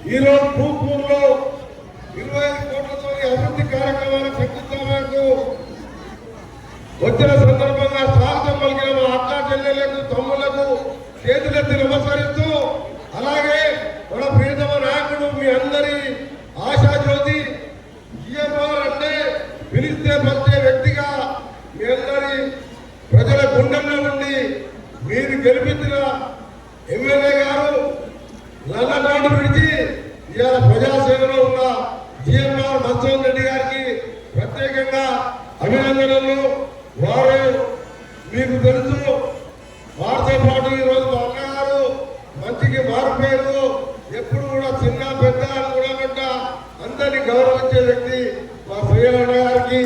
ఈరోజు భూపూర్లో 25 కోట్లతో అభివృద్ధి కార్యక్రమాలకు శంకుస్థాపనకు వచ్చిన సందర్భంగా స్వాగతం పలికిన మా అక్క చెల్లెలకు తమ్ములకు చేతులెత్తి నమస్కరిస్తూ, అలాగే మన ప్రియతమ నాయకుడు మీ అందరి ఆశాజ్యోతి జిఎంఆర్ అంటే పిలిస్తే వచ్చే వ్యక్తిగా మీ అందరి ప్రజల గుండెల్లో నుండి మీరు గెలిపించిన ఎమ్మెల్యే గారు నల్లనాడు విడిచి ఇవాళ ప్రజాసేవలో ఉన్న జిఎంఆర్ మన్సూర్ రెడ్డి గారికి ప్రత్యేకంగా అభినందనలు. వారు మీకు తెలుసు, వారితో పాటు ఈరోజు మా అన్నగారు మంచికి మారిపోయారు. ఎప్పుడు కూడా చిన్న పెద్ద అనుకున్నామంట అందరినీ గౌరవించే వ్యక్తి మా శ్రీరణ గారికి,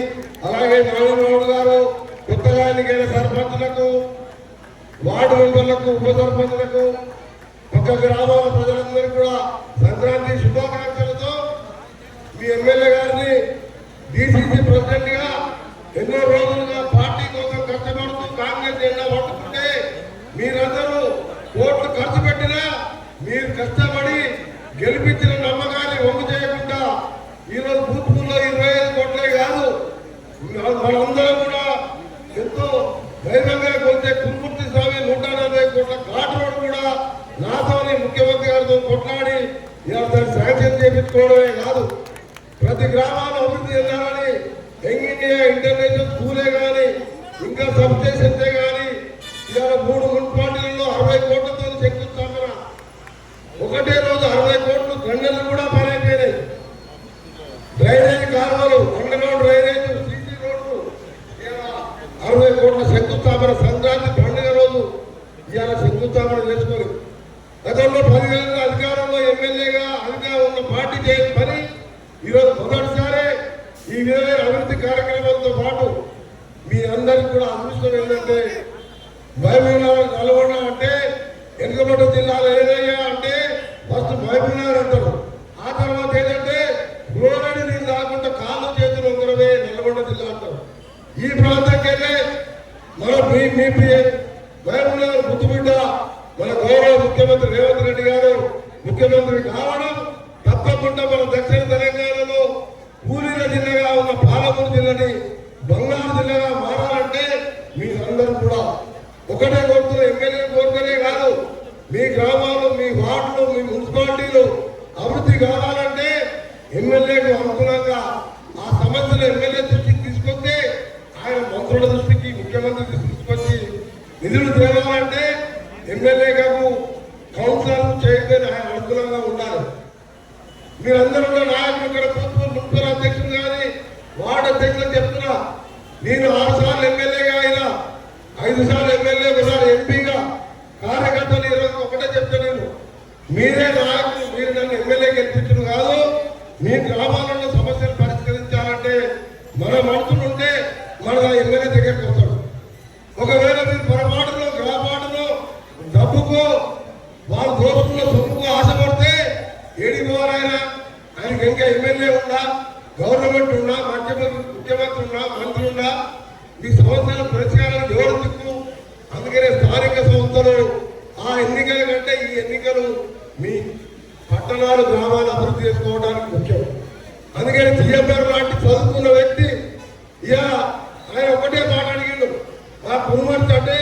అలాగే నారాయణరావు గారు, కొత్తగా ఎన్నికైన సర్పంచులకు, వార్డు మెంబర్లకు, ఉప సర్పంచులకు, పక్క గ్రామాల ప్రజలందరికీ కూడా సంక్రాంతి శుభాకాంక్షలతో మీ ఎమ్మెల్యే గారిని డిసిసి ప్రెసిడెంట్ గా ఎన్నో రోజులుగా పార్టీ కోసం కష్టపడుతూ కాంగ్రెస్ జెండా పట్టుకుంటే మీరందరూ కోట్లు ఖర్చు పెట్టినా మీరు కష్టపడి గెలిపించిన నమ్మకాన్ని ఒమ్ము చేయకుండా ఈరోజు బూత్పూర్లో 25 కోట్లే కాదు, మనందరం కూడా ఎంతో ధైర్యంగా కొలితే కురుమూర్తి స్వామి 140 కోట్ల ఘాట్ రోడ్ కూడా నాతోని ముఖ్యమంత్రి గారితో కొట్లాడి దాన్ని శాంక్షన్ చేయించుకోవడమే కాదు, ప్రతి గ్రామాల్లో అభివృద్ధి చెందాలని యంగ్ ఇండియా ఇంటర్నేషనల్ స్కూలే కానీ, ఇంకా సబ్ స్టేషన్సే కానీ, ఇవాళ 3 మున్సిపాలిటీలలో 60 కోట్లతో శంకుస్థాపన. ఒకటే రోజు 60 కోట్లు గంటలు కూడా పనైపోయినాయి. డ్రైనేజ్ కాలువలు, అండర్గ్రౌండ్ డ్రైనేజ్, సీసీ రోడ్లు, 60 కోట్ల శంకుస్థాపన. సంక్రాంతి పండుగ రోజు ఇవాళ శంకుస్థాపన చేసుకొని గతంలో 10 ఏళ్ళ అధికారంలో ఎమ్మెల్యేగా అధికారం ఉన్న పార్టీ చేయని పని ఈరోజు మొదటిసారి ఈ విధమైన అభివృద్ధి కార్యక్రమాలతో పాటు మీ అందరికి కూడా అదృష్టం ఏంటంటే మహబూబ్నగర్ నల్గొండ అంటే వెనుకబడ్డ జిల్లాలో ఏదయ్యా అంటే ఫస్ట్ మహబూబ్నగర్ అంటారు, ఆ తర్వాత ఏంటంటే గోరడి నీళ్ళు రాకుండా కాళ్ళు చేతులు ఉంగరమే నల్గొండ జిల్లా అంటారు. ఈ ప్రాంతానికి వెళ్ళే మన మహబూబ్నగర్ ముద్దుబిడ్డ మన గౌరవ ముఖ్యమంత్రి రేవంత్ రెడ్డి గారు ముఖ్యమంత్రి కావడం తప్పకుండా మన దక్షిణ తెలంగాణలో కూలీల జిల్లాగా ఉన్న పాలమూరు జిల్లాని బంగారు జిల్లాగా మారాలంటే మీరందరూ కూడా ఒకటే కోరుతున్న ఎమ్మెల్యే కోరికనే కాదు, మీ గ్రామాలు, మీ వార్డులు, మీ మున్సిపాలిటీలు అభివృద్ధి కావాలంటే ఎమ్మెల్యేకు అనుగుణంగా ఆ సమస్యలు ఎమ్మెల్యే దృష్టికి తీసుకొస్తే ఆయన మంత్రుల దృష్టికి, ముఖ్యమంత్రి దృష్టికి తీసుకొచ్చి నిధులు తేవాలంటే ఎమ్మెల్యేకు కౌన్సిలర్ చేయకపోయినా ఆయన అనుకూలంగా ఉండాలి. మీరందరూ కూడా నాయకులు ఇక్కడ మున్సిపల్ అధ్యక్షులు కానీ వార్డు అధ్యక్షులు చెప్తున్నా, నేను 6 సార్లు ఎమ్మెల్యేగా అయినా, 5 సార్లు ఎమ్మెల్యే, ఒకసారి ఎంపీగా కార్యకర్తలు ఈరోజు ఒకటే చెప్తా, నేను మీరే నాయకులు, మీరు నన్ను ఎమ్మెల్యే గెలిపించడం కాదు, మీ గ్రామాలలో సమస్యలు పరిష్కరించాలంటే మన మనుషులు ఉంటే మన ఎమ్మెల్యే దగ్గరికి వస్తాడు. ఒకవేళ మీరు పొరపాటులో గ్రామాటులో డబ్బుకో వాళ్ళ దోస్తుల సొమ్ముకు ఆశపడితే ఏడిపోవాలైనా ఆయనకి ఇంకా ఎమ్మెల్యే ఉన్నా, గవర్నమెంట్ ఉన్నా, ముఖ్యమంత్రి ఉన్నా, మంత్రి ఉన్నా, మీ సమస్యల పరిష్కారాలు ఎవరు దిక్కు. అందుకనే స్థానిక సంస్థలు ఆ ఎన్నికల కంటే ఈ ఎన్నికలు మీ పట్టణాలు, గ్రామాలు అభివృద్ధి చేసుకోవడానికి ముఖ్యం. అందుకని జిఎంఆర్ లాంటి చదువుకున్న వ్యక్తి ఇక ఆయన ఒకటే మాట అడిగిండు, మా కురుమర్చి అంటే